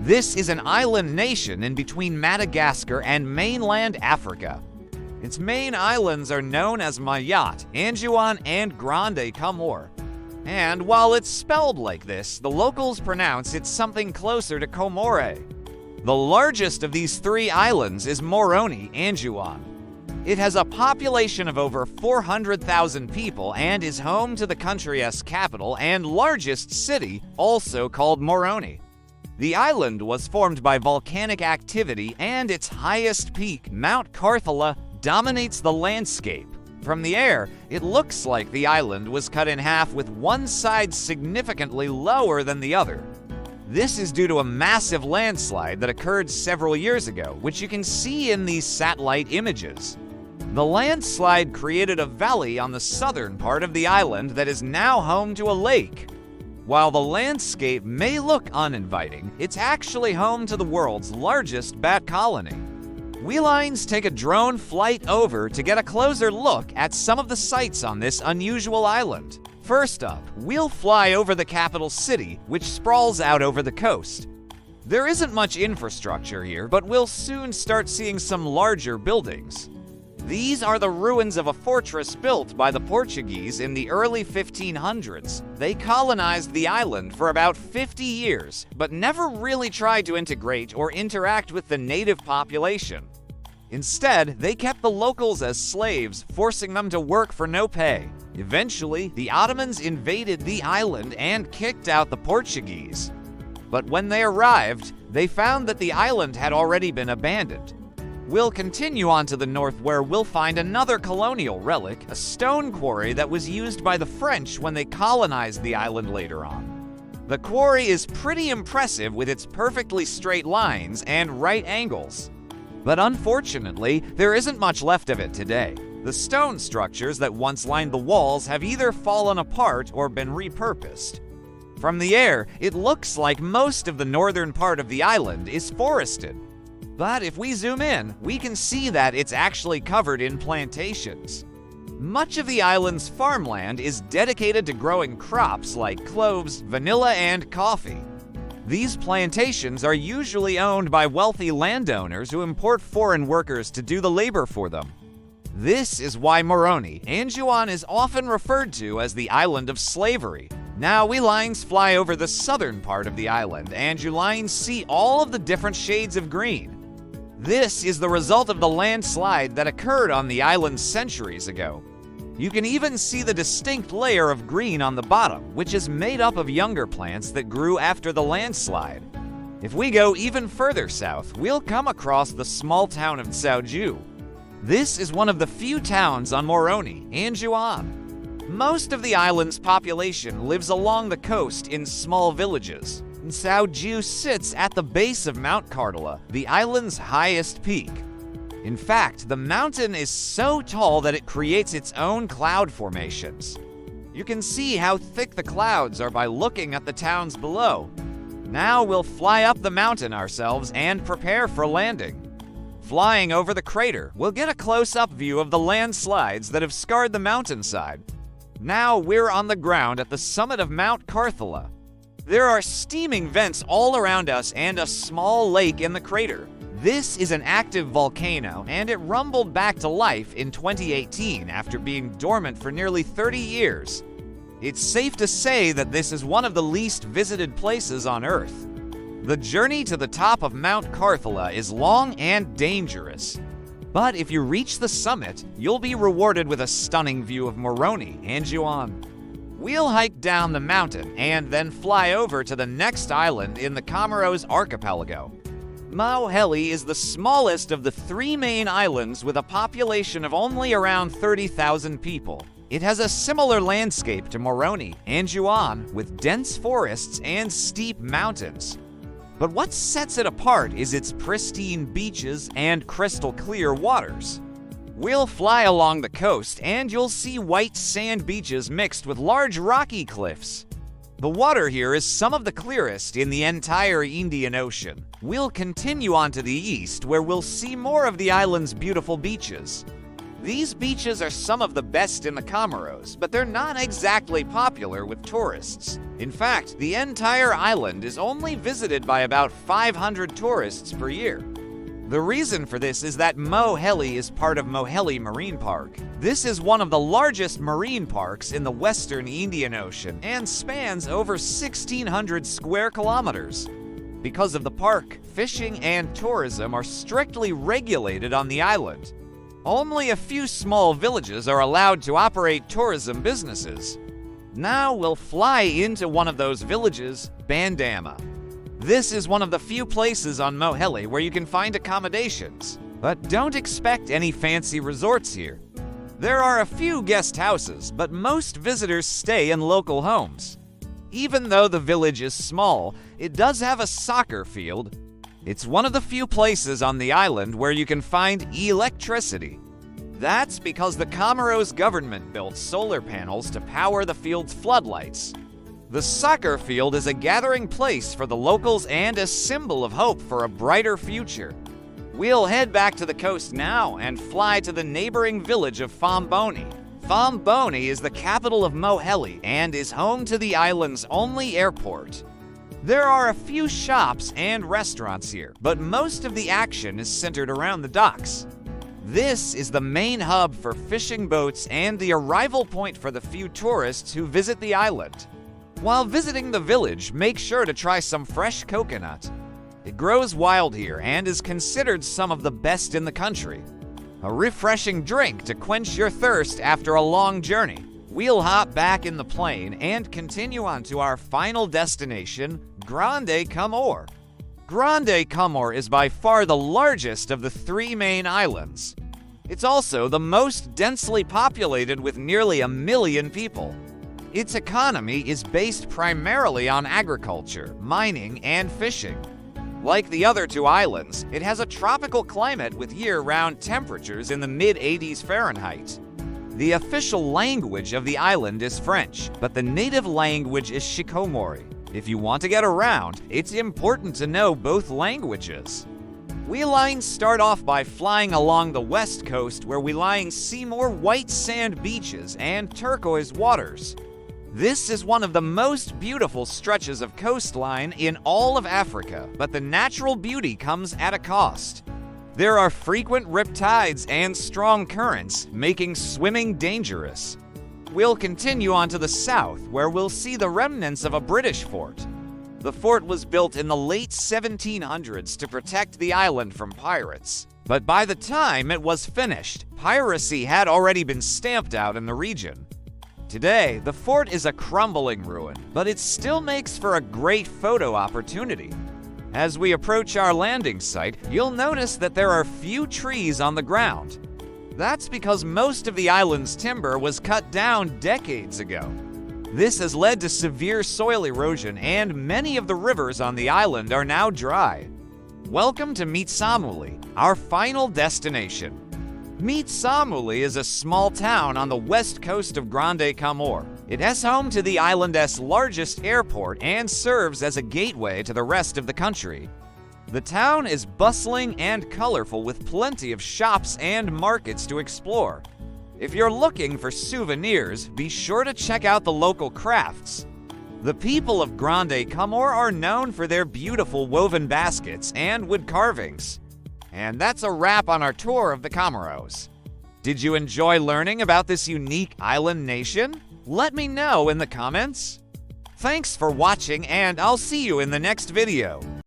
This is an island nation in between Madagascar and mainland Africa. Its main islands are known as Mayotte, Anjouan, and Grande Comore. And while it's spelled like this, the locals pronounce it something closer to Comore. The largest of these three islands is Moroni, Anjouan. It has a population of over 400,000 people and is home to the country's capital and largest city, also called Moroni. The island was formed by volcanic activity, and its highest peak, Mount Carthala, dominates the landscape. From the air, it looks like the island was cut in half with one side significantly lower than the other. This is due to a massive landslide that occurred several years ago, which you can see in these satellite images. The landslide created a valley on the southern part of the island that is now home to a lake. While the landscape may look uninviting, it's actually home to the world's largest bat colony. We Lines take a drone flight over to get a closer look at some of the sights on this unusual island. First up, we'll fly over the capital city, which sprawls out over the coast. There isn't much infrastructure here, but we'll soon start seeing some larger buildings. These are the ruins of a fortress built by the Portuguese in the early 1500s. They colonized the island for about 50 years, but never really tried to integrate or interact with the native population. Instead, they kept the locals as slaves, forcing them to work for no pay. Eventually, the Ottomans invaded the island and kicked out the Portuguese. But when they arrived, they found that the island had already been abandoned. We'll continue on to the north where we'll find another colonial relic, a stone quarry that was used by the French when they colonized the island later on. The quarry is pretty impressive with its perfectly straight lines and right angles. But unfortunately, there isn't much left of it today. The stone structures that once lined the walls have either fallen apart or been repurposed. From the air, it looks like most of the northern part of the island is forested. But if we zoom in, we can see that it's actually covered in plantations. Much of the island's farmland is dedicated to growing crops like cloves, vanilla, and coffee. These plantations are usually owned by wealthy landowners who import foreign workers to do the labor for them. This is why Moroni, Anjouan, is often referred to as the island of slavery. Now we Lines fly over the southern part of the island, and you Lines see all of the different shades of green. This is the result of the landslide that occurred on the island centuries ago. You can even see the distinct layer of green on the bottom, which is made up of younger plants that grew after the landslide. If we go even further south, we'll come across the small town of Tsaoju. This is one of the few towns on Moroni, Anjouan. Most of the island's population lives along the coast in small villages. Tsaoju sits at the base of Mount Carthala, the island's highest peak. In fact, the mountain is so tall that it creates its own cloud formations. You can see how thick the clouds are by looking at the towns below. Now we'll fly up the mountain ourselves and prepare for landing. Flying over the crater, we'll get a close-up view of the landslides that have scarred the mountainside. Now we're on the ground at the summit of Mount Carthala. There are steaming vents all around us and a small lake in the crater. This is an active volcano, and it rumbled back to life in 2018 after being dormant for nearly 30 years. It's safe to say that this is one of the least visited places on Earth. The journey to the top of Mount Carthala is long and dangerous. But if you reach the summit, you'll be rewarded with a stunning view of Moroni, Anjouan. We'll hike down the mountain and then fly over to the next island in the Comoros archipelago. Mayotte is the smallest of the three main islands with a population of only around 30,000 people. It has a similar landscape to Moroni, Anjouan, with dense forests and steep mountains. But what sets it apart is its pristine beaches and crystal clear waters. We'll fly along the coast and you'll see white sand beaches mixed with large rocky cliffs. The water here is some of the clearest in the entire Indian Ocean. We'll continue on to the east where we'll see more of the island's beautiful beaches. These beaches are some of the best in the Comoros, but they're not exactly popular with tourists. In fact, the entire island is only visited by about 500 tourists per year. The reason for this is that Moheli is part of Moheli Marine Park. This is one of the largest marine parks in the western Indian Ocean and spans over 1,600 square kilometers. Because of the park, fishing and tourism are strictly regulated on the island. Only a few small villages are allowed to operate tourism businesses. Now we'll fly into one of those villages, Bandama. This is one of the few places on Moheli where you can find accommodations, but don't expect any fancy resorts here. There are a few guest houses, but most visitors stay in local homes. Even though the village is small, it does have a soccer field. It's one of the few places on the island where you can find electricity. That's because the Comoros government built solar panels to power the field's floodlights. The soccer field is a gathering place for the locals and a symbol of hope for a brighter future. We'll head back to the coast now and fly to the neighboring village of Fomboni. Fomboni is the capital of Moheli and is home to the island's only airport. There are a few shops and restaurants here, but most of the action is centered around the docks. This is the main hub for fishing boats and the arrival point for the few tourists who visit the island. While visiting the village, make sure to try some fresh coconut. It grows wild here and is considered some of the best in the country. A refreshing drink to quench your thirst after a long journey. We'll hop back in the plane and continue on to our final destination, Grande Comore. Grande Comore is by far the largest of the three main islands. It's also the most densely populated with nearly 1 million people. Its economy is based primarily on agriculture, mining, and fishing. Like the other two islands, it has a tropical climate with year-round temperatures in the mid-80s Fahrenheit. The official language of the island is French, but the native language is Shikomori. If you want to get around, it's important to know both languages. We lines start off by flying along the west coast where we see more white sand beaches and turquoise waters. This is one of the most beautiful stretches of coastline in all of Africa, but the natural beauty comes at a cost. There are frequent riptides and strong currents, making swimming dangerous. We'll continue on to the south, where we'll see the remnants of a British fort. The fort was built in the late 1700s to protect the island from pirates. But by the time it was finished, piracy had already been stamped out in the region. Today, the fort is a crumbling ruin, but it still makes for a great photo opportunity. As we approach our landing site, you'll notice that there are few trees on the ground. That's because most of the island's timber was cut down decades ago. This has led to severe soil erosion, and many of the rivers on the island are now dry. Welcome to Mitsamuli, our final destination. Mitsamuli is a small town on the west coast of Grande Comore. It is home to the island's largest airport and serves as a gateway to the rest of the country. The town is bustling and colorful with plenty of shops and markets to explore. If you're looking for souvenirs, be sure to check out the local crafts. The people of Grande Comore are known for their beautiful woven baskets and wood carvings. And that's a wrap on our tour of the Comoros. Did you enjoy learning about this unique island nation? Let me know in the comments. Thanks for watching, and I'll see you in the next video.